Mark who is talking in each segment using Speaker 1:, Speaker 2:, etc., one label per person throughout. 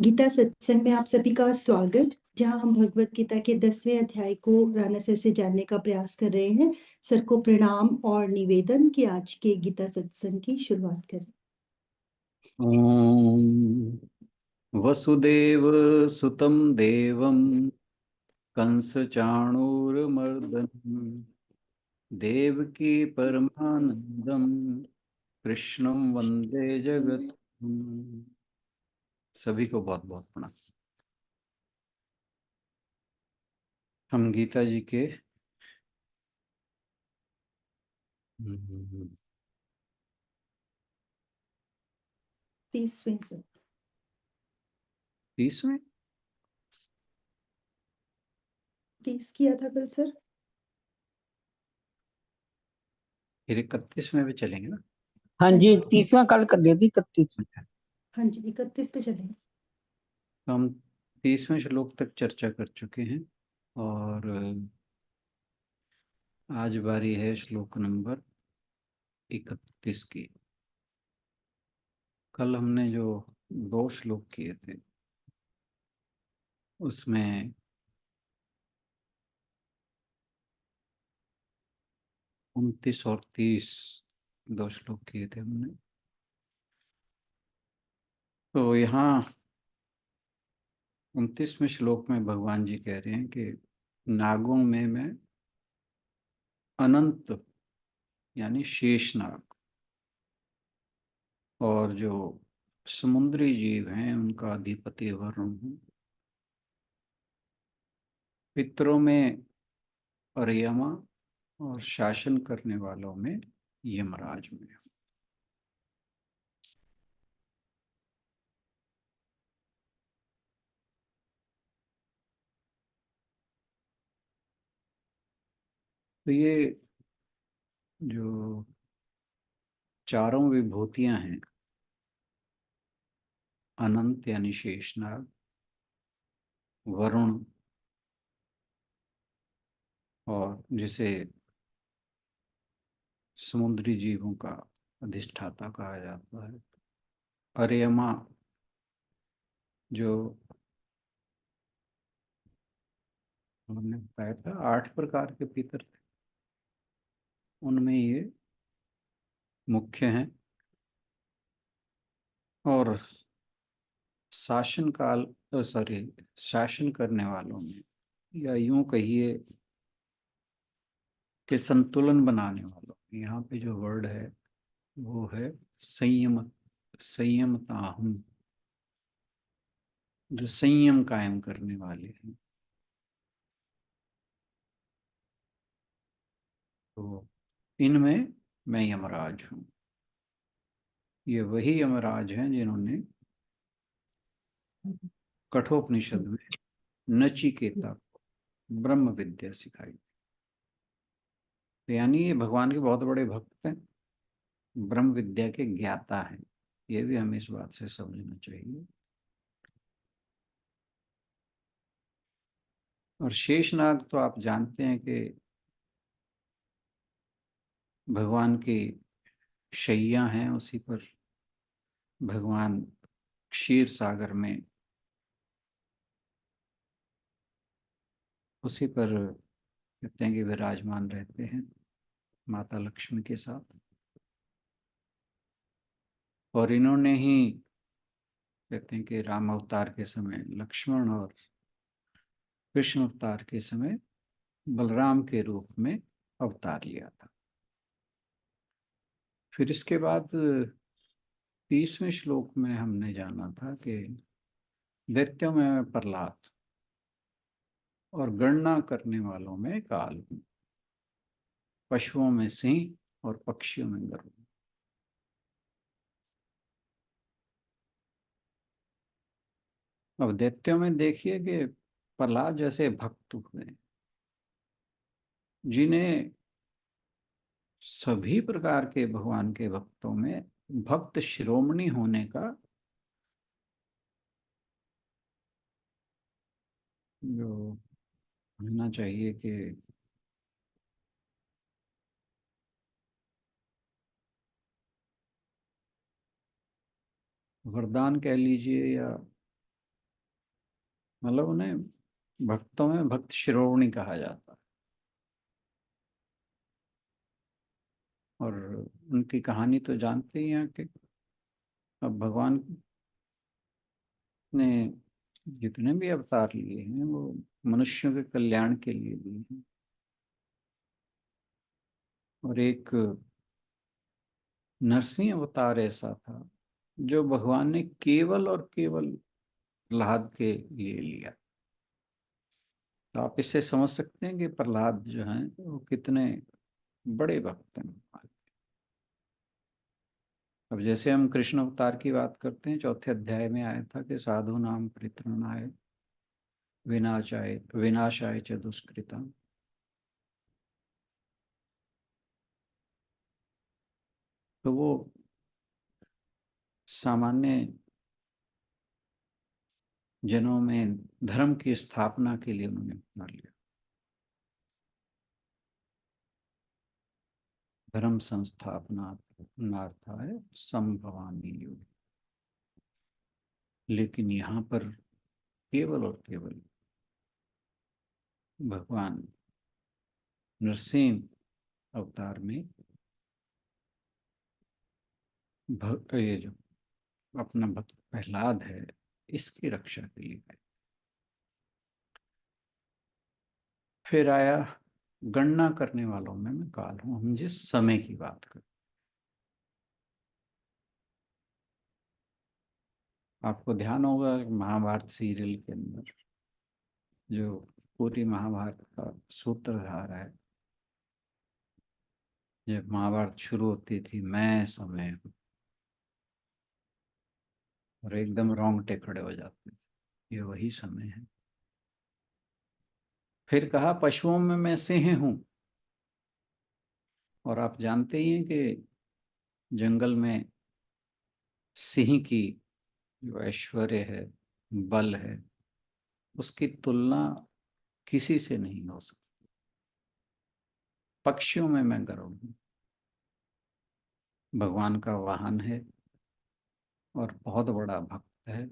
Speaker 1: गीता सत्संग में आप सभी का स्वागत, जहां हम भगवत गीता के 10वें अध्याय को राणा सर से जानने का प्रयास कर रहे हैं। सर को प्रणाम और निवेदन कि आज के गीता सत्संग की शुरुआत करें।
Speaker 2: ओम वसुदेव सुतं देवं कंस चाणूरमर्दनं देवकी परमानंदं कृष्णं वंदे जगत्। सभी को बहुत बहुत प्रणाम। हम गीता जी के
Speaker 1: 30वें सर।
Speaker 2: 30वें
Speaker 1: 30 किया था कल सर।
Speaker 2: फिर 31वें पे चलेंगे ना।
Speaker 3: हाँ जी, 30वां कल कर दिया थी, 31।
Speaker 1: हाँ जी, 31 पे चलेंगे।
Speaker 2: हम 30वें श्लोक तक चर्चा कर चुके हैं और आज बारी है श्लोक नंबर 31 की। कल हमने जो 2 श्लोक किए थे उसमें 29 और 30 2 श्लोक किए थे हमने। तो यहाँ 29वें श्लोक में भगवान जी कह रहे हैं कि नागों में मैं अनंत यानी शेषनाग और जो समुद्री जीव हैं उनका अधिपति वरुण हूँ। पितरों में अर्यमा और शासन करने वालों में यमराज में। तो ये जो चारों विभूतियां हैं, अनंत यानी शेषनाग, वरुण और जिसे समुद्री जीवों का अधिष्ठाता कहा जाता है, अर्यमा जो हमने बताया था 8 प्रकार के पितर थे, उनमें ये मुख्य हैं। और शासन काल शासन करने वालों में, या यूं कहिए कि संतुलन बनाने वालों में, यहाँ पे जो वर्ड है वो है संयम, संयमताहुं, जो संयम कायम करने वाले हैं। तो इनमें मैं यमराज हूँ। ये वही यमराज हैं जिन्होंने कठोपनिषद में नचिकेता को ब्रह्म विद्या सिखाई। तो यानी ये भगवान के बहुत बड़े भक्त हैं, ब्रह्म विद्या के ज्ञाता हैं। ये भी हमें इस बात से समझना चाहिए। और शेषनाग तो आप जानते हैं कि भगवान की शैया हैं, उसी पर भगवान क्षीर सागर में उसी पर कहते हैं कि विराजमान रहते हैं माता लक्ष्मी के साथ। और इन्होंने ही कहते हैं कि राम अवतार के समय लक्ष्मण और कृष्ण अवतार के समय बलराम के रूप में अवतार लिया था। फिर इसके बाद 30वें श्लोक में हमने जाना था कि दैत्यों में प्रहलाद और गणना करने वालों में काल हूं, पशुओं में सिंह और पक्षियों में गरुड़। अब दैत्यों में देखिए कि प्रहलाद जैसे भक्त हुए जिन्हें सभी प्रकार के भगवान के भक्तों में भक्त शिरोमणि होने का जो होना चाहिए कि वरदान कह लीजिए या मतलब उन्हें भक्तों में भक्त शिरोमणि कहा जाता है। और उनकी कहानी तो जानते ही हैं कि अब भगवान ने जितने भी अवतार लिए हैं वो मनुष्यों के कल्याण के लिए लिए हैं। और एक नरसिंह अवतार ऐसा था जो भगवान ने केवल और केवल प्रहलाद के लिए लिया। तो आप इससे समझ सकते हैं कि प्रहलाद जो हैं वो कितने बड़े भक्त हैं। अब जैसे हम कृष्ण अवतार की बात करते हैं, चौथे अध्याय में आया था कि साधु नाम परित्रणाय विनाशाय च दुष्कृतम्। तो वो सामान्य जनों में धर्म की स्थापना के लिए उन्होंने अवतार लिया। धर्म संस्थापनार्थाय संभवामि युगे। लेकिन यहाँ पर केवल और केवल भगवान नरसिंह अवतार में ये जो अपना भक्त प्रहलाद है इसकी रक्षा के लिए है। फिर आया गणना करने वालों में मैं काल हूं। हम जिस समय की बात करते, आपको ध्यान होगा महाभारत सीरियल के अंदर जो पूरी महाभारत का सूत्रधार है, जब महाभारत शुरू होती थी, मैं समय हूं, और एकदम रोंगटे खड़े हो जाते थे, ये वही समय है। फिर कहा पशुओं में मैं सिंह हूं। और आप जानते ही हैं कि जंगल में सिंह की जो ऐश्वर्य है, बल है, उसकी तुलना किसी से नहीं हो सकती। पक्षियों में मैं गरुड़ हूं, भगवान का वाहन है और बहुत बड़ा भक्त है।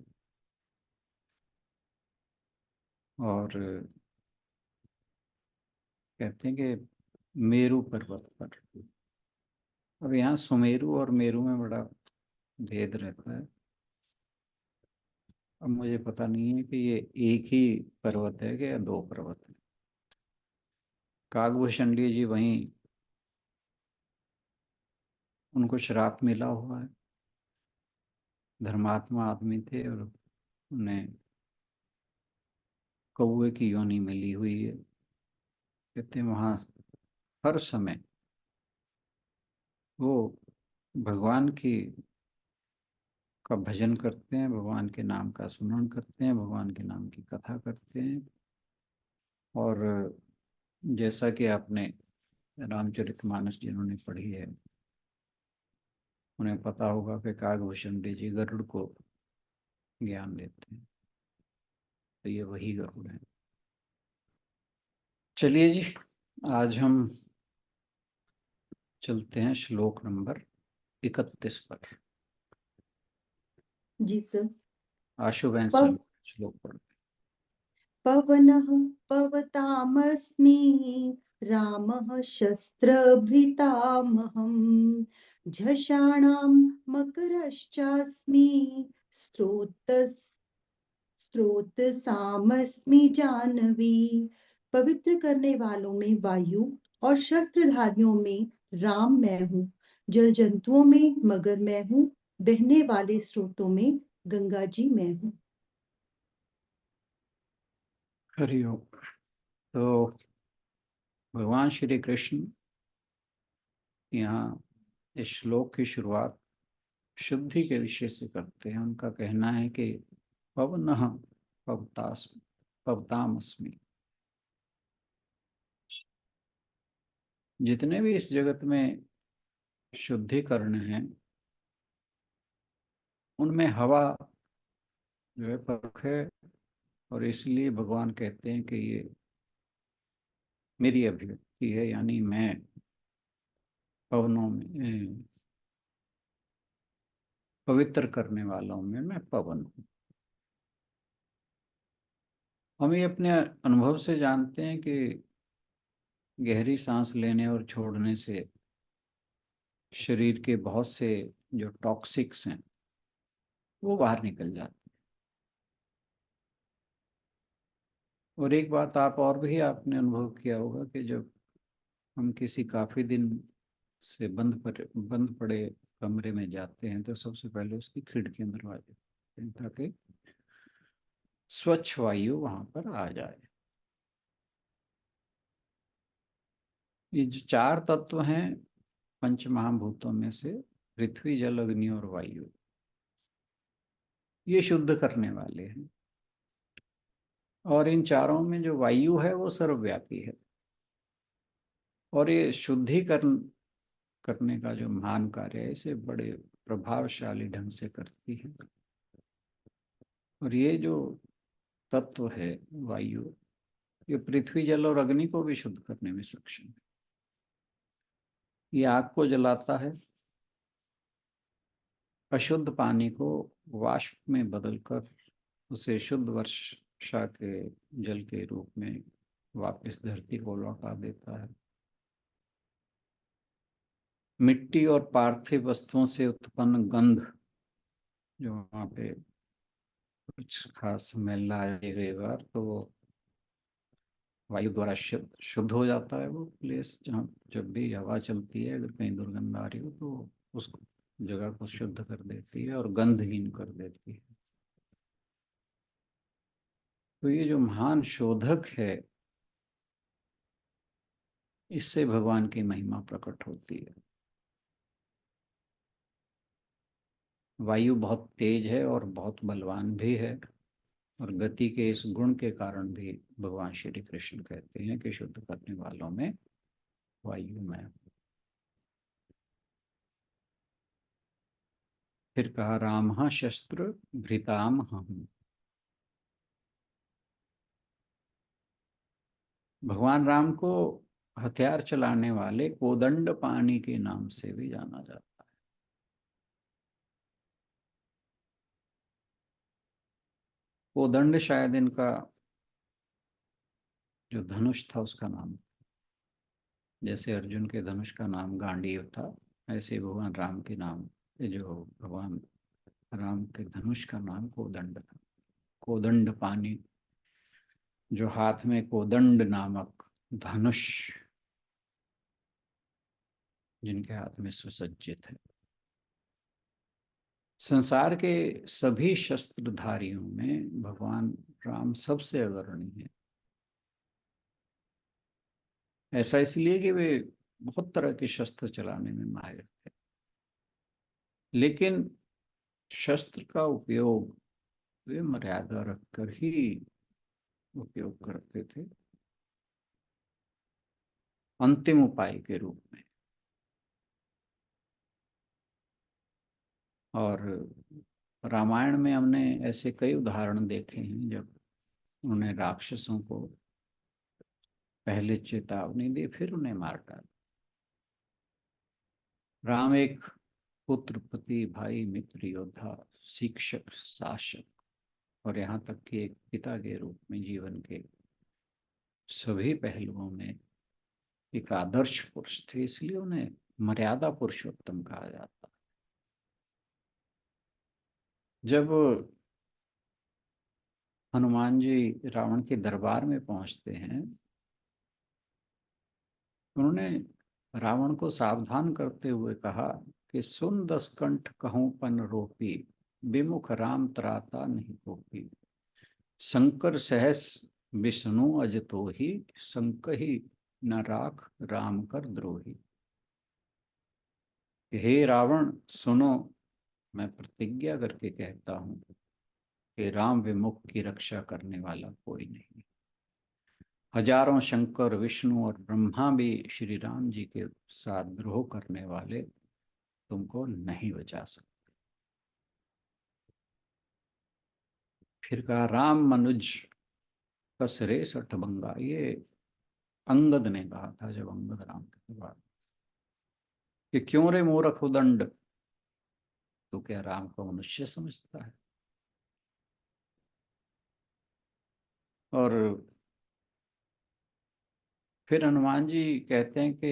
Speaker 2: और कहते हैं कि मेरु पर्वत पर, अब यहाँ सुमेरु और मेरु में बड़ा भेद रहता है। अब मुझे पता नहीं है कि ये एक ही पर्वत है कि या दो पर्वत है। काकभूषणी जी वहीं, उनको श्राप मिला हुआ है, धर्मात्मा आदमी थे और उन्हें कौवे की योनि मिली हुई है। कहते हैं वहाँ हर समय वो भगवान की का भजन करते हैं, भगवान के नाम का स्मरण करते हैं, भगवान के नाम की कथा करते हैं। और जैसा कि आपने रामचरितमानस जिन्होंने पढ़ी है उन्हें पता होगा कि काकभूषण जी गरुड़ को ज्ञान देते हैं, तो ये वही गरुड़ है। चलिए जी, आज हम चलते हैं श्लोक नंबर 31 पर।
Speaker 1: जी सर।
Speaker 2: आशु बहन
Speaker 1: पव
Speaker 2: श्लोक पढ़ते।
Speaker 1: पवनः पवतामस्मि, रामः शस्त्रभृतामहम्, झषाणां मकरश्चास्मि, स्रोतसामस्मि जानवी। पवित्र करने वालों में वायु और शस्त्रधारियों में राम मैं हूँ, जल जंतुओं में मगर मैं हूँ, बहने वाले स्रोतों में गंगा जी मैं हूँ।
Speaker 2: हरिओम। तो भगवान श्री कृष्ण यहाँ इस श्लोक की शुरुआत शुद्धि के विषय से करते हैं। उनका कहना है कि पवनः पवतामस्मि। जितने भी इस जगत में शुद्धिकरण हैं उनमें हवा जो है प्रमुख है। और इसलिए भगवान कहते हैं कि ये मेरी अभिव्यक्ति है, यानी मैं पवनों में, पवित्र करने वालों में मैं पवन हूँ। हम ये अपने अनुभव से जानते हैं कि गहरी सांस लेने और छोड़ने से शरीर के बहुत से जो टॉक्सिक्स हैं वो बाहर निकल जाते हैं। और एक बात आप और भी आपने अनुभव किया होगा कि जब हम किसी काफ़ी दिन से बंद पड़े कमरे में जाते हैं तो सबसे पहले उसकी खिड़की दरवाजे खोलते हैं ताकि स्वच्छ वायु वहां पर आ जाए। ये जो चार तत्व हैं पंच महाभूतों में से, पृथ्वी जल अग्नि और वायु, ये शुद्ध करने वाले हैं। और इन चारों में जो वायु है वो सर्वव्यापी है, और ये शुद्धिकरण करने का जो महान कार्य है इसे बड़े प्रभावशाली ढंग से करती है। और ये जो तत्व है वायु, ये पृथ्वी जल और अग्नि को भी शुद्ध करने में सक्षम है। ये आग को जलाता है, अशुद्ध पानी को वाष्प में बदलकर उसे शुद्ध वर्षा के जल के रूप में वापस धरती को लौटा देता है। मिट्टी और पार्थिव वस्तुओं से उत्पन्न गंध, जो वहाँ पे कुछ खास स्मेल आ जाएगा तो वो वायु द्वारा शुद्ध हो जाता है। वो प्लेस जहाँ जब भी हवा चलती है अगर कहीं दुर्गंध आ रही हो तो उस जगह को शुद्ध कर देती है और गंधहीन कर देती है। तो ये जो महान शोधक है, इससे भगवान की महिमा प्रकट होती है। वायु बहुत तेज है और बहुत बलवान भी है, और गति के इस गुण के कारण भी भगवान श्री कृष्ण कहते हैं कि शुद्ध करने वालों में वायु में। फिर कहा राम शस्त्र भृताम हम। भगवान राम को हथियार चलाने वाले कोदंड पानी के नाम से भी जाना जाता है। कोदंड शायद इनका जो धनुष था उसका नाम, जैसे अर्जुन के धनुष का नाम गांडीव था, ऐसे भगवान राम के नाम, जो भगवान राम के धनुष का नाम कोदंड था। कोदंड पानी, जो हाथ में कोदंड नामक धनुष जिनके हाथ में सुसज्जित है। संसार के सभी शस्त्रधारियों में भगवान राम सबसे अग्रणी है। ऐसा इसलिए कि वे बहुत तरह के शस्त्र चलाने में माहिर थे, लेकिन शस्त्र का उपयोग वे मर्यादा रखकर ही उपयोग करते थे, अंतिम उपाय के रूप में। और रामायण में हमने ऐसे कई उदाहरण देखे हैं जब उन्होंने राक्षसों को पहले चेतावनी दी फिर उन्हें मार डाला। राम एक पुत्र, पति, भाई, मित्र, योद्धा, शिक्षक, शासक और यहाँ तक कि एक पिता के रूप में जीवन के सभी पहलुओं में एक आदर्श पुरुष थे, इसलिए उन्हें मर्यादा पुरुषोत्तम कहा जाता। जब हनुमान जी रावण के दरबार में पहुंचते हैं, उन्होंने रावण को सावधान करते हुए कहा कि सुन दसकंठ कहूं पन रोपी, विमुख राम त्राता नहीं कोपी। शंकर सहस विष्णु अजतो ही, संकहि न राख राम कर द्रोही। हे रावण सुनो, मैं प्रतिज्ञा करके कहता हूं कि राम विमुख की रक्षा करने वाला कोई नहीं। हजारों शंकर, विष्णु और ब्रह्मा भी श्री राम जी के साथ द्रोह करने वाले तुमको नहीं बचा सकते। फिर कहा राम मनुज कसरे सठभंगा। ये अंगद ने कहा था जब अंगद राम के बाद कि क्यों रे मूर्ख उदंड, तो क्या राम को मनुष्य समझता है। और फिर हनुमान जी कहते हैं कि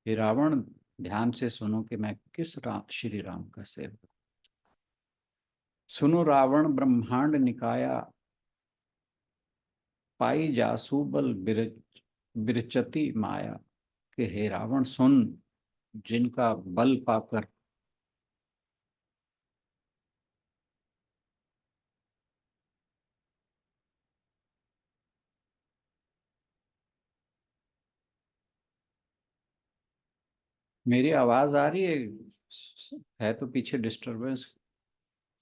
Speaker 2: हे रावण, ध्यान से सुनो कि मैं किस श्री राम का सेवक। सुनो रावण, ब्रह्मांड निकाया, पाई जासु बल बिरचती माया। कि हे रावण सुन, जिनका बल पाकर मेरी आवाज आ रही है तो पीछे डिस्टरबेंस,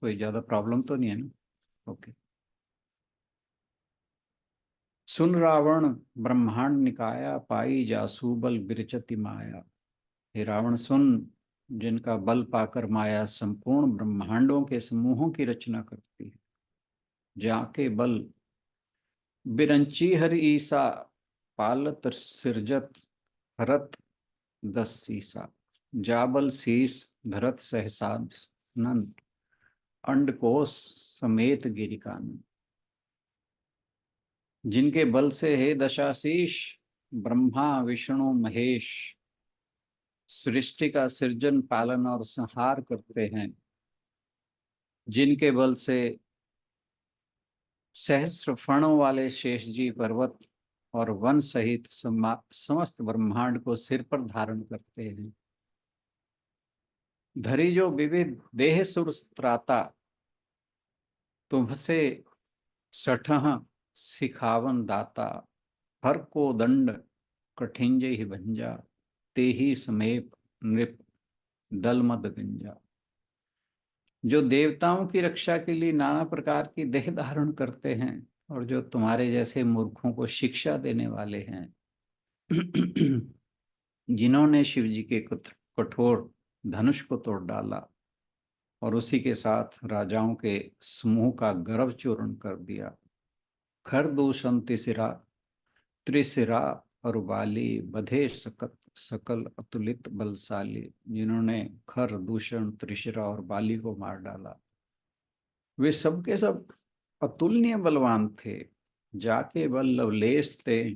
Speaker 2: कोई ज्यादा प्रॉब्लम तो नहीं है ना? ओके। सुन रावण, ब्रह्मांड निकाया, पाई जासु बल बिरचति माया। हे रावण सुन, जिनका बल पाकर माया संपूर्ण ब्रह्मांडों के समूहों की रचना करती है। जाके बल बिरंची हर ईसा, पालत सिरजत हरत दस सीसा। जाबल शीस धरत सहसा नंद, अंडकोश समेत गिरिकानंद। जिनके बल से हे दशाशीष, ब्रह्मा विष्णु महेश सृष्टि का सृजन पालन और संहार करते हैं। जिनके बल से सहस्र फणों वाले शेष जी पर्वत और वन सहित समस्त ब्रह्मांड को सिर पर धारण करते हैं। धरी जो विविध देह सुर त्राता, तुमसे सठह सिखावन दाता। हर को दंड कठिंजे ही भंजा, ते ही समेप नृप दल मद गंजा। जो देवताओं की रक्षा के लिए नाना प्रकार की देह धारण करते हैं और जो तुम्हारे जैसे मूर्खों को शिक्षा देने वाले हैं। जिन्होंने शिव जी के कठोर धनुष को तोड़ डाला और उसी के साथ राजाओं के समूह का गर्व चूर्ण कर दिया। खर दूषण तिसिरा त्रिशिरा और बाली, बधे सकत सकल अतुलित बलशाली। जिन्होंने खर दूषण त्रिशिरा और बाली को मार डाला, वे सबके सब अतुलनीय बलवान थे। जाके बल लवलेश थे,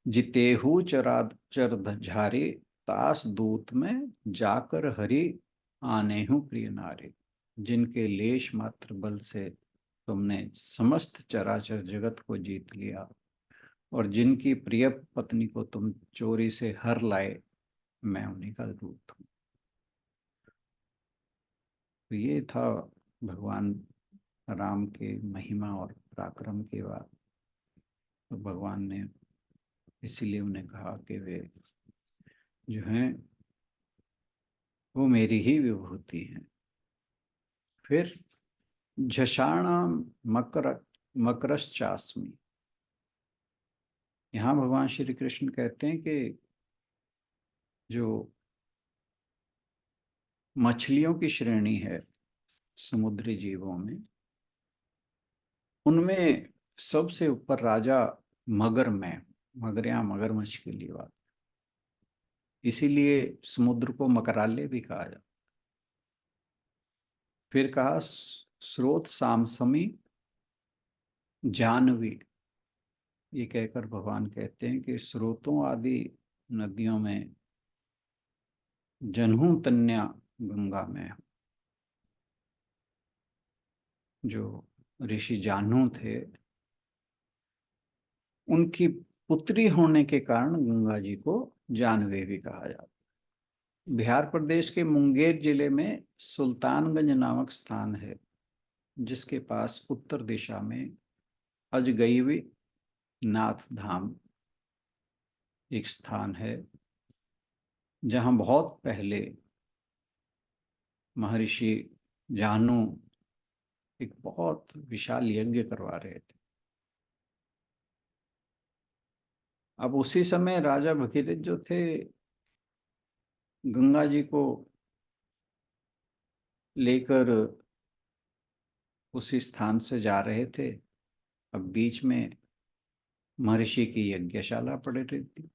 Speaker 2: जितेहु चराचर झारे। तास दूत में जाकर हरि, आनेहु प्रिय नारे। जिनके लेश मात्र बल से तुमने समस्त चराचर जगत को जीत लिया और जिनकी प्रिय पत्नी को तुम चोरी से हर लाए, मैं उन्हीं का दूत हूँ। तो ये था भगवान राम के महिमा और पराक्रम की बात। तो भगवान ने इसीलिए उन्हें कहा कि वे जो हैं वो मेरी ही विभूति हैं। फिर झषाणाम मकरश्चास्मि। यहाँ भगवान श्री कृष्ण कहते हैं कि जो मछलियों की श्रेणी है समुद्री जीवों में, उनमें सबसे ऊपर राजा मगर में, मगर यहाँ मगरमच्छ के लिए बात, इसीलिए समुद्र को मकराले भी कहा जाता। फिर कहा स्रोत सामसमी जानवी। ये कहकर भगवान कहते हैं कि स्रोतों आदि नदियों में जन्हू तन्या गंगा में। जो ऋषि जानू थे, उनकी पुत्री होने के कारण गंगा जी को जानवी भी कहा जाता। बिहार प्रदेश के मुंगेर जिले में सुल्तानगंज नामक स्थान है, जिसके पास उत्तर दिशा में अजगैवी नाथ धाम एक स्थान है, जहां बहुत पहले महर्षि जानू एक बहुत विशाल यज्ञ करवा रहे थे। अब उसी समय राजा भगीरथ जो थे, गंगा जी को लेकर उसी स्थान से जा रहे थे। अब बीच में महर्षि की यज्ञशाला पड़ रही थी।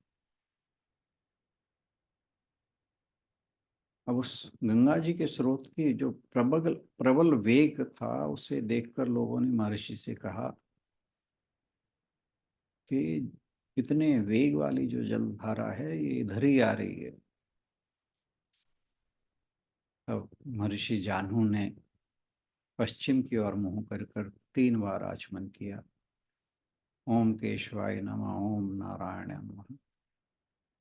Speaker 2: अब उस गंगा जी के स्रोत की जो प्रबल प्रबल वेग था, उसे देखकर लोगों ने महर्षि से कहा कि इतने वेग वाली जो जलधारा है ये इधर ही आ रही है। अब महर्षि जानू ने पश्चिम की ओर मुंह कर कर 3 बार आचमन किया। ओम केशवाय नमः, ओम नारायण नमः,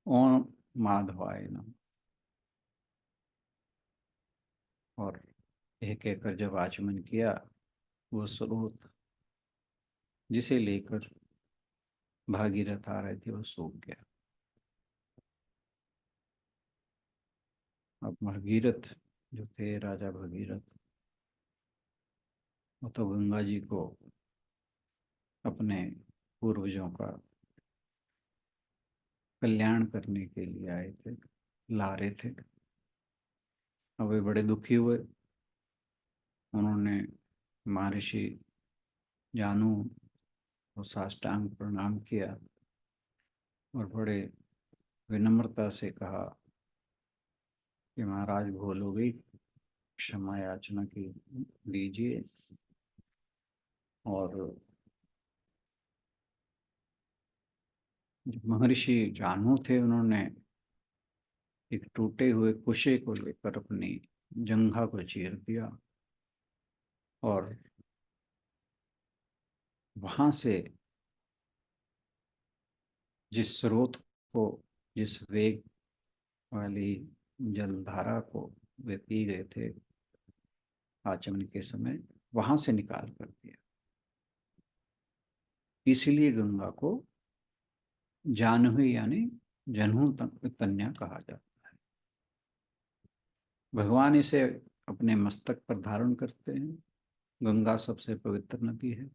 Speaker 2: ओम माधवाय नमः। और एक एक कर जब आचमन किया, वो स्रोत जिसे लेकर भागीरथ आ रहे थे वो सूख गया। अब भगीरथ जो थे, राजा भगीरथ, वो तो गंगा जी को अपने पूर्वजों का कल्याण करने के लिए आए थे, ला रहे थे। अब वे बड़े दुखी हुए। उन्होंने महर्षि जानू को साष्टांग प्रणाम किया और बड़े विनम्रता से कहा कि महाराज भूल हो गई, क्षमा याचना की दीजिए। और महर्षि जानू थे, उन्होंने एक टूटे हुए कुशे को लेकर अपनी जंघा को चीर दिया और वहां से जिस स्रोत को, जिस वेग वाली जलधारा को वे पी गए थे आचमन के समय, वहां से निकाल कर दिया। इसलिए गंगा को जानवी यानी जनहू कन्या कहा जाता है। भगवान इसे अपने मस्तक पर धारण करते हैं। गंगा सबसे पवित्र नदी है।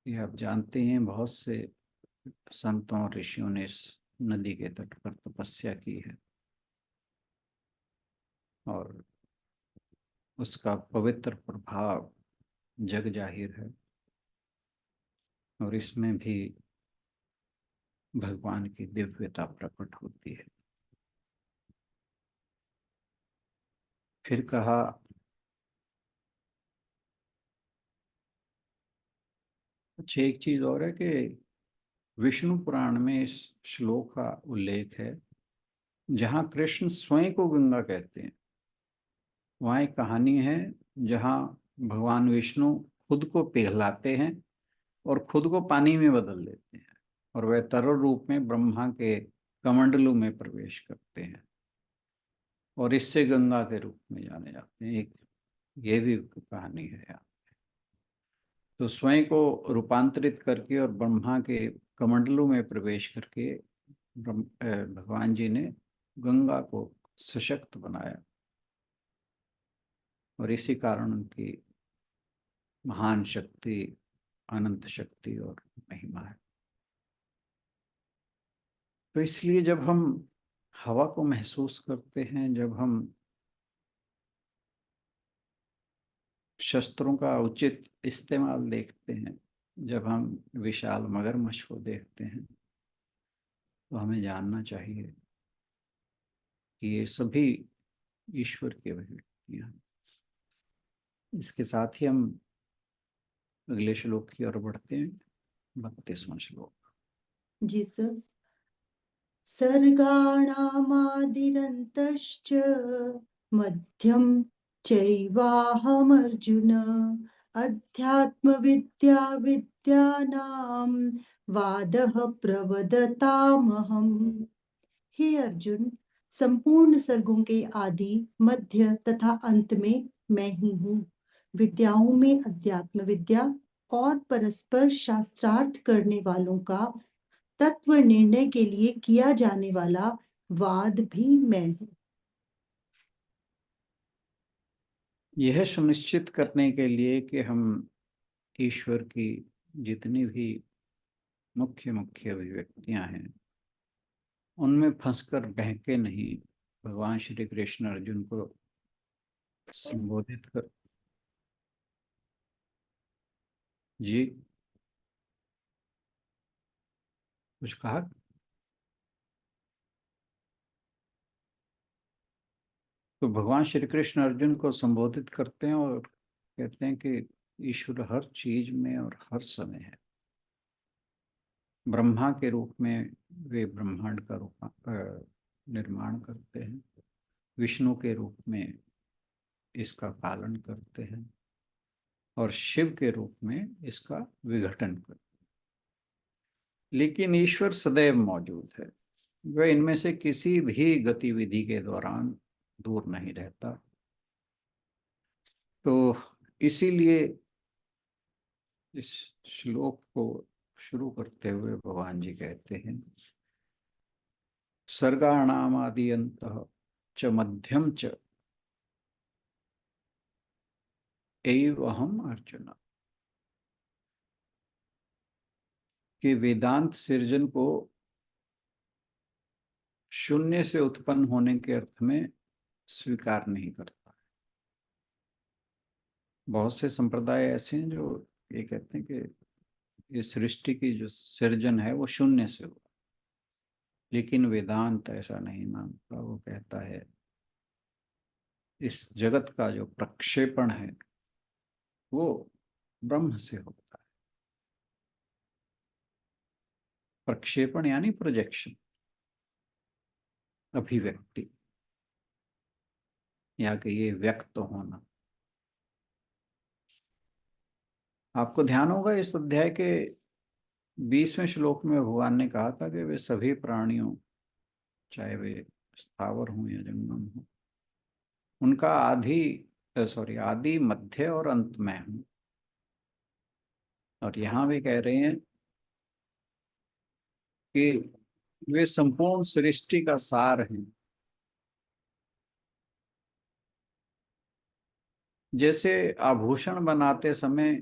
Speaker 2: ये आप जानते हैं, बहुत से संतों और ऋषियों ने इस नदी के तट पर तपस्या की है और उसका पवित्र प्रभाव जग जाहिर है। और इसमें भी भगवान की दिव्यता प्रकट होती है। फिर कहा, अच्छा एक चीज और है कि विष्णु पुराण में इस श्लोक का उल्लेख है जहाँ कृष्ण स्वयं को गंगा कहते हैं। वहाँ एक कहानी है जहाँ भगवान विष्णु खुद को पिघलाते हैं और खुद को पानी में बदल देते हैं और वह तरल रूप में ब्रह्मा के कमंडलू में प्रवेश करते हैं और इससे गंगा के रूप में जाने जाते हैं। एक ये भी कहानी है यहाँ। तो स्वयं को रूपांतरित करके और ब्रह्मा के कमंडलू में प्रवेश करके भगवान जी ने गंगा को सशक्त बनाया और इसी कारण उनकी महान शक्ति, अनंत शक्ति और महिमा है। तो इसलिए जब हम हवा को महसूस करते हैं, जब हम शस्त्रों का उचित इस्तेमाल देखते हैं, जब हम विशाल मगरमच्छ को देखते हैं, तो हमें जानना चाहिए कि ये सभी ईश्वर की अभिव्यक्तियां हैं। इसके साथ ही हम अगले श्लोक की ओर बढ़ते हैं। 32वां श्लोक।
Speaker 1: जी सर। सर्गाणामादिरन्तश्च मध्यं चैवाहमर्जुन अध्यात्मविद्या विद्यानां वादः प्रवदतामहम्। हे अर्जुन, संपूर्ण सर्गों के आदि, मध्य तथा अंत में मैं ही हूँ। विद्याओं में अध्यात्म विद्या और परस्पर शास्त्रार्थ करने वालों का तत्व निर्णय के लिए किया जाने वाला वाद भी मैं हूँ।
Speaker 2: यह सुनिश्चित करने के लिए कि हम ईश्वर की जितनी भी मुख्य मुख्य अभिव्यक्तियां हैं उनमें फंसकर बहके नहीं, भगवान श्री कृष्ण अर्जुन को संबोधित कर। जी कुछ कहा? तो भगवान श्री कृष्ण अर्जुन को संबोधित करते हैं और कहते हैं कि ईश्वर हर चीज में और हर समय है। ब्रह्मा के रूप में वे ब्रह्मांड का निर्माण करते हैं, विष्णु के रूप में इसका पालन करते हैं, और शिव के रूप में इसका विघटन करते हैं। लेकिन ईश्वर सदैव मौजूद है, वह इनमें से किसी भी गतिविधि के दौरान दूर नहीं रहता। तो इसीलिए इस श्लोक को शुरू करते हुए भगवान जी कहते हैं, सर्गाणाम आदि अंतः च मध्यम च एव अहम अर्जुन। कि वेदांत सृजन को शून्य से उत्पन्न होने के अर्थ में स्वीकार नहीं करता है। बहुत से संप्रदाय ऐसे हैं जो ये कहते हैं कि ये सृष्टि की जो सृजन है वो शून्य से हुआ, लेकिन वेदांत ऐसा नहीं मानता। वो कहता है इस जगत का जो प्रक्षेपण है वो ब्रह्म से होता है। प्रक्षेपण यानी प्रोजेक्शन, अभिव्यक्ति, या कि ये व्यक्त होना। आपको ध्यान होगा इस अध्याय के 20वें श्लोक में भगवान ने कहा था कि वे सभी प्राणियों, चाहे वे स्थावर हों या जंगम हो, उनका आदि मध्य और अंत में हूं। और यहां वे कह रहे हैं कि वे संपूर्ण सृष्टि का सार हैं। जैसे आभूषण बनाते समय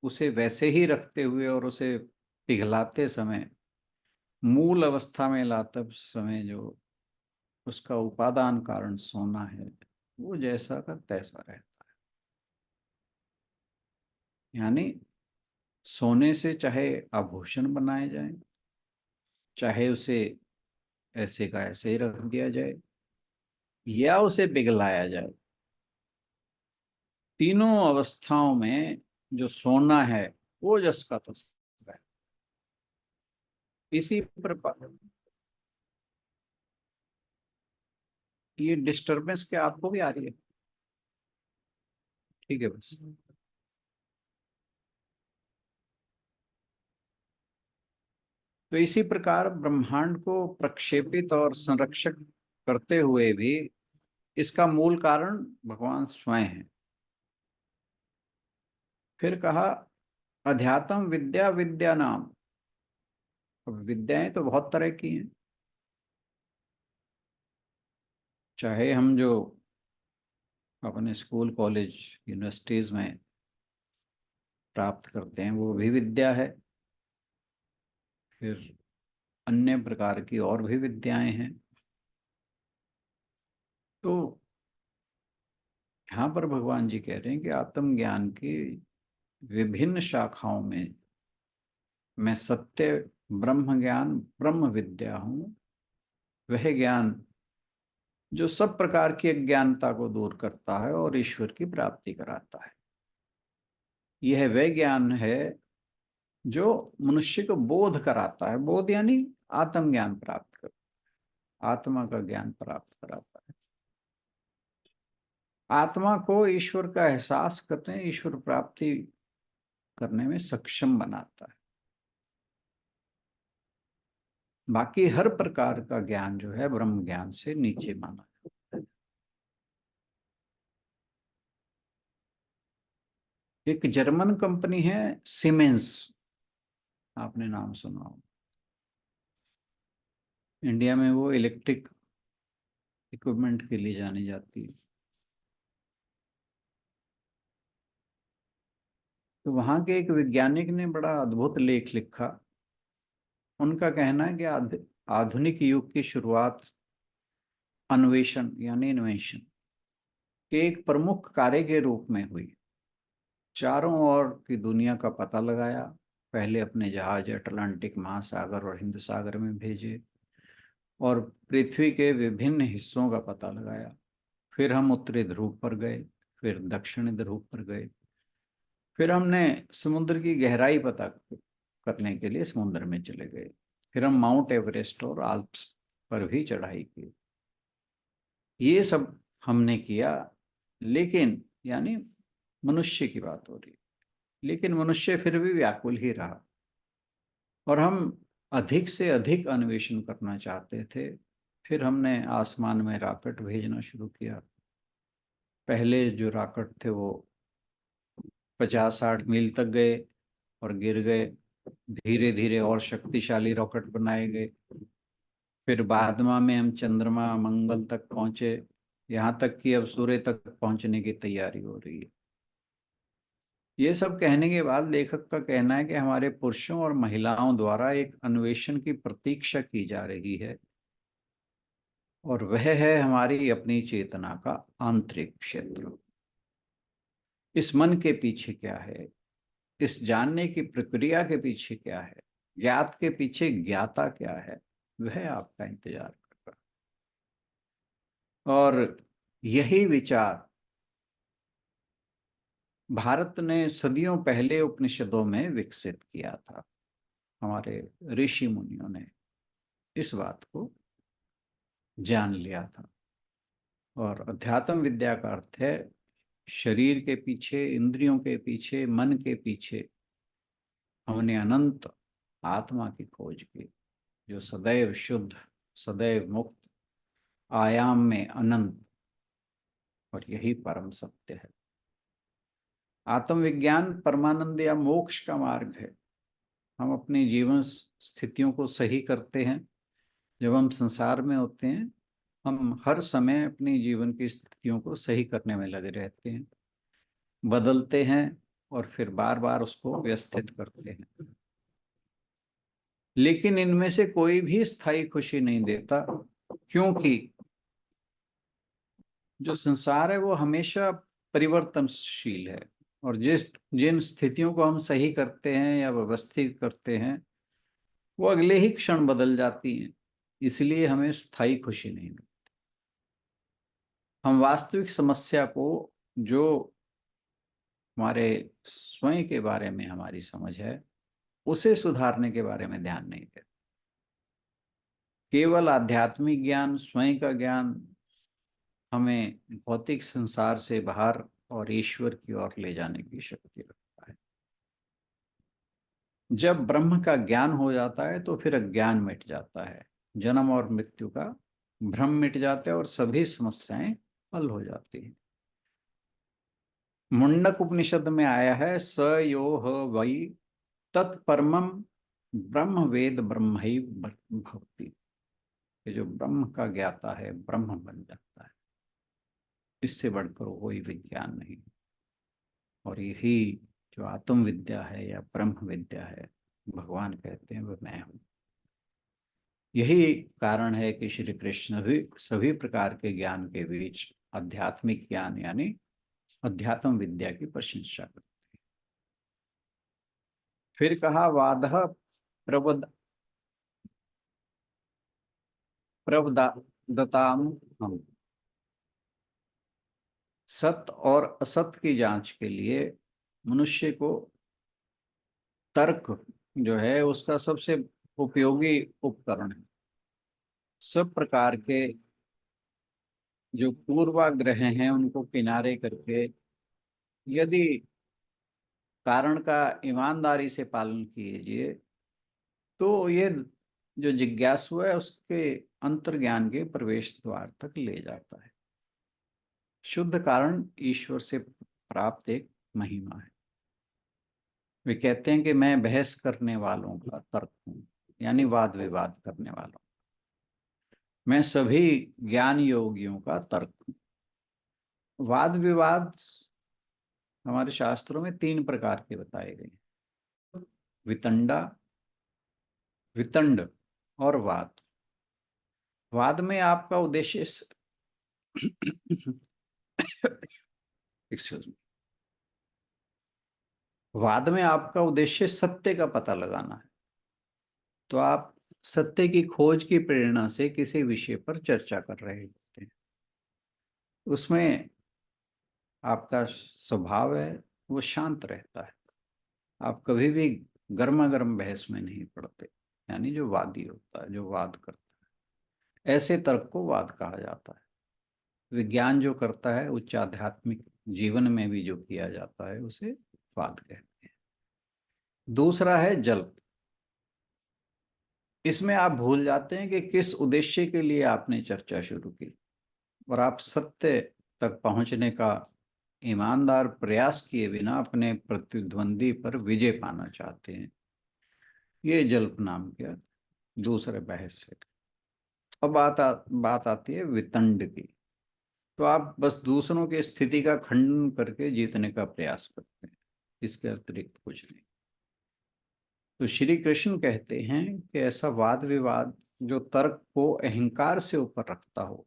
Speaker 2: उसे वैसे ही रखते हुए और उसे पिघलाते समय, मूल अवस्था में लाते समय जो उसका उपादान कारण सोना है, वो जैसा का तैसा रहता है। यानी सोने से चाहे आभूषण बनाए जाए, चाहे उसे ऐसे का ऐसे ही रख दिया जाए, या उसे पिघलाया जाए, तीनों अवस्थाओं में जो सोना है वो जस का तस है। इसी प्रकार ये डिस्टरबेंस क्या आपको भी आ रही है? ठीक है बस। तो इसी प्रकार ब्रह्मांड को प्रक्षेपित और संरक्षक करते हुए भी इसका मूल कारण भगवान स्वयं है। फिर कहा अध्यात्म विद्या विद्या नाम। अब विद्याएं तो बहुत तरह की हैं। चाहे हम जो अपने स्कूल कॉलेज यूनिवर्सिटीज में प्राप्त करते हैं वो भी विद्या है, फिर अन्य प्रकार की और भी विद्याएं हैं। तो यहाँ पर भगवान जी कह रहे हैं कि आत्मज्ञान की विभिन्न शाखाओं में मैं सत्य ब्रह्म ज्ञान ब्रह्म विद्या हूँ। वह ज्ञान जो सब प्रकार की अज्ञानता को दूर करता है और ईश्वर की प्राप्ति कराता है। यह वह ज्ञान है जो मनुष्य को बोध कराता है। बोध यानी आत्मज्ञान प्राप्त कर, आत्मा का ज्ञान प्राप्त कराता है। आत्मा को ईश्वर का एहसास करने, ईश्वर प्राप्ति करने में सक्षम बनाता है। बाकी हर प्रकार का ज्ञान जो है ब्रह्म ज्ञान से नीचे माना जाता है। एक जर्मन कंपनी है सीमेंस, आपने नाम सुना हो। इंडिया में वो इलेक्ट्रिक इक्विपमेंट के लिए जानी जाती है। तो वहां के एक वैज्ञानिक ने बड़ा अद्भुत लेख लिखा। उनका कहना है कि आधुनिक युग की शुरुआत अन्वेषण यानी इन्वेंशन के एक प्रमुख कार्य के रूप में हुई। चारों ओर की दुनिया का पता लगाया। पहले अपने जहाज अटलांटिक महासागर और हिंद सागर में भेजे और पृथ्वी के विभिन्न हिस्सों का पता लगाया। फिर हम उत्तरी ध्रुव पर गए, फिर दक्षिणी ध्रुव पर गए, फिर हमने समुद्र की गहराई पता करने के लिए समुद्र में चले गए। फिर हम माउंट एवरेस्ट और आल्प्स पर भी चढ़ाई की। ये सब हमने किया, लेकिन यानी मनुष्य की बात हो रही है, लेकिन मनुष्य फिर भी व्याकुल ही रहा और हम अधिक से अधिक अन्वेषण करना चाहते थे। फिर हमने आसमान में रॉकेट भेजना शुरू किया। पहले जो रॉकेट थे वो 50-60 मील तक गए और गिर गए। धीरे धीरे और शक्तिशाली रॉकेट बनाए गए। फिर बाद में हम चंद्रमा मंगल तक पहुंचे, यहाँ तक कि अब सूर्य तक पहुंचने की तैयारी हो रही है। ये सब कहने के बाद लेखक का कहना है कि हमारे पुरुषों और महिलाओं द्वारा एक अन्वेषण की प्रतीक्षा की जा रही है, और वह है हमारी अपनी चेतना का आंतरिक क्षेत्र। इस मन के पीछे क्या है, इस जानने की प्रक्रिया के पीछे क्या है, ज्ञात के पीछे ज्ञाता क्या है, वह आपका इंतजार कर रहा है। और यही विचार भारत ने सदियों पहले उपनिषदों में विकसित किया था। हमारे ऋषि मुनियों ने इस बात को जान लिया था। और अध्यात्म विद्या का अर्थ है शरीर के पीछे, इंद्रियों के पीछे, मन के पीछे हमने अनंत आत्मा की खोज की, जो सदैव शुद्ध, सदैव मुक्त, आयाम में अनंत, और यही परम सत्य है। आत्मविज्ञान परमानंद या मोक्ष का मार्ग है। हम अपनी जीवन स्थितियों को सही करते हैं। जब हम संसार में होते हैं, हम हर समय अपनी जीवन की स्थितियों को सही करने में लगे रहते हैं, बदलते हैं और फिर बार बार उसको व्यवस्थित करते हैं। लेकिन इनमें से कोई भी स्थायी खुशी नहीं देता, क्योंकि जो संसार है वो हमेशा परिवर्तनशील है, और जिन स्थितियों को हम सही करते हैं या व्यवस्थित करते हैं वो अगले ही क्षण बदल जाती हैं। इसलिए हमें स्थायी खुशी नहीं मिलती। हम वास्तविक समस्या को, जो हमारे स्वयं के बारे में हमारी समझ है, उसे सुधारने के बारे में ध्यान नहीं देते। केवल आध्यात्मिक ज्ञान, स्वयं का ज्ञान हमें भौतिक संसार से बाहर और ईश्वर की ओर ले जाने की शक्ति रखता है। जब ब्रह्म का ज्ञान हो जाता है तो फिर अज्ञान मिट जाता है, जन्म और मृत्यु का भ्रम मिट जाता है और सभी समस्याएं हल हो जाती हैं। मुंडक उपनिषद में आया है, स यो ह वै तत्परमम ब्रह्म वेद ब्रह्मैव भवति। जो ब्रह्म का ज्ञाता है ब्रह्म बन जाता है। इससे बढ़कर कोई विज्ञान नहीं। और यही जो आत्म विद्या है या ब्रह्म विद्या है, भगवान कहते हैं वह मैं हूँ। यही कारण है कि श्री कृष्ण भी सभी प्रकार के ज्ञान के बीच आध्यात्मिक ज्ञान यानी अध्यात्म विद्या की प्रशंसा करते हैं। फिर कहा, वादः प्रवदताम हम। सत्य और असत्य की जांच के लिए मनुष्य को तर्क जो है उसका सबसे उपयोगी उपकरण है। सब प्रकार के जो पूर्वाग्रह हैं उनको किनारे करके यदि कारण का ईमानदारी से पालन कीजिए तो ये जो जिज्ञासु है उसके अंतर्ज्ञान के प्रवेश द्वार तक ले जाता है। शुद्ध कारण ईश्वर से प्राप्त एक महिमा है। वे कहते हैं कि मैं बहस करने वालों का तर्क हूं, यानी वाद विवाद करने वालों। मैं सभी ज्ञान योगियों का तर्क हूं। वाद विवाद हमारे शास्त्रों में 3 प्रकार के बताए गए हैं, वितंडा, वितंड और वाद। वाद में आपका उद्देश्य एक्सक्यूज मी, वाद में आपका उद्देश्य सत्य का पता लगाना है। तो आप सत्य की खोज की प्रेरणा से किसी विषय पर चर्चा कर रहे होते हैं। उसमें आपका स्वभाव है वो शांत रहता है। आप कभी भी गर्मा गर्म बहस में नहीं पड़ते, यानी जो वादी होता है, जो वाद करता है, ऐसे तर्क को वाद कहा जाता है। विज्ञान जो करता है उच्च आध्यात्मिक जीवन में भी जो किया जाता है उसे वाद कहते हैं। दूसरा है जल्प। इसमें आप भूल जाते हैं कि किस उद्देश्य के लिए आपने चर्चा शुरू की, और आप सत्य तक पहुंचने का ईमानदार प्रयास किए बिना अपने प्रतिद्वंदी पर विजय पाना चाहते हैं। ये जल्प नाम का दूसरे बहस है। अब बात आती है वितंड की। तो आप बस दूसरों की स्थिति का खंडन करके जीतने का प्रयास करते हैं, इसके अतिरिक्त कुछ नहीं। तो श्री कृष्ण कहते हैं कि ऐसा वाद विवाद जो तर्क को अहंकार से ऊपर रखता हो,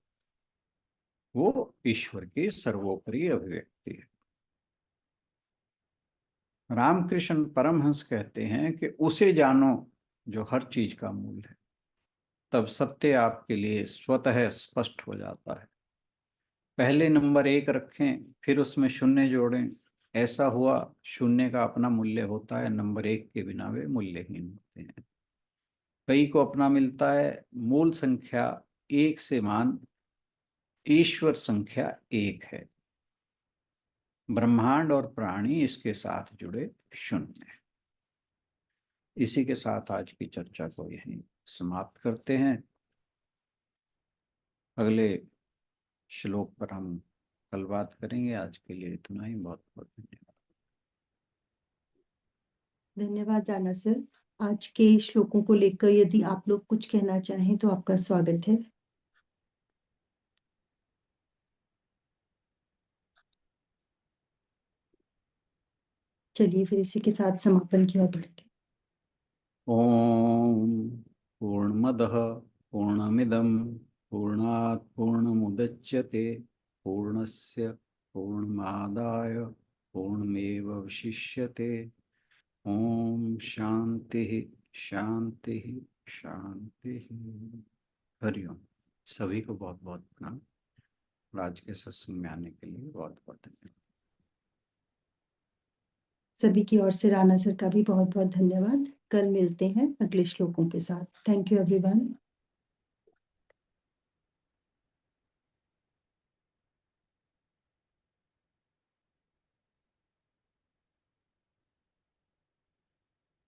Speaker 2: वो ईश्वर की सर्वोपरि अभिव्यक्ति है। रामकृष्ण परमहंस कहते हैं कि उसे जानो जो हर चीज का मूल है, तब सत्य आपके लिए स्वतः स्पष्ट हो जाता है। पहले नंबर 1 रखें, फिर उसमें शून्य जोड़ें। ऐसा हुआ, शून्य का अपना मूल्य होता है, नंबर 1 के बिना वे मूल्यहीन होते हैं। कई को अपना मिलता है, मूल संख्या 1 से मान ईश्वर संख्या 1 है। ब्रह्मांड और प्राणी इसके साथ जुड़े शून्य है। इसी के साथ आज की चर्चा को यहीं समाप्त करते हैं। अगले श्लोक पर हम कल बात करेंगे। आज के लिए इतना ही। बहुत बहुत धन्यवाद।
Speaker 1: धन्यवाद राणा सर। आज के श्लोकों को लेकर यदि आप लोग कुछ कहना चाहें तो आपका स्वागत है। चलिए फिर इसी के साथ समापन की ओर बढ़ते हैं।
Speaker 2: ओम पूर्णमदः पूर्णमिदं पूर्णात् पूर्णमुदच्यते पूर्णस्य पूर्णमादाय पूर्णमेवावशिष्यते। ओम शांति शांति शांति। हरिओम। सभी को बहुत बहुत प्रणाम। आज के सत्संग में आने के लिए बहुत बहुत धन्यवाद।
Speaker 1: सभी की ओर से राणा सर का भी बहुत बहुत धन्यवाद। कल मिलते हैं अगले श्लोकों के साथ। Thank you everyone.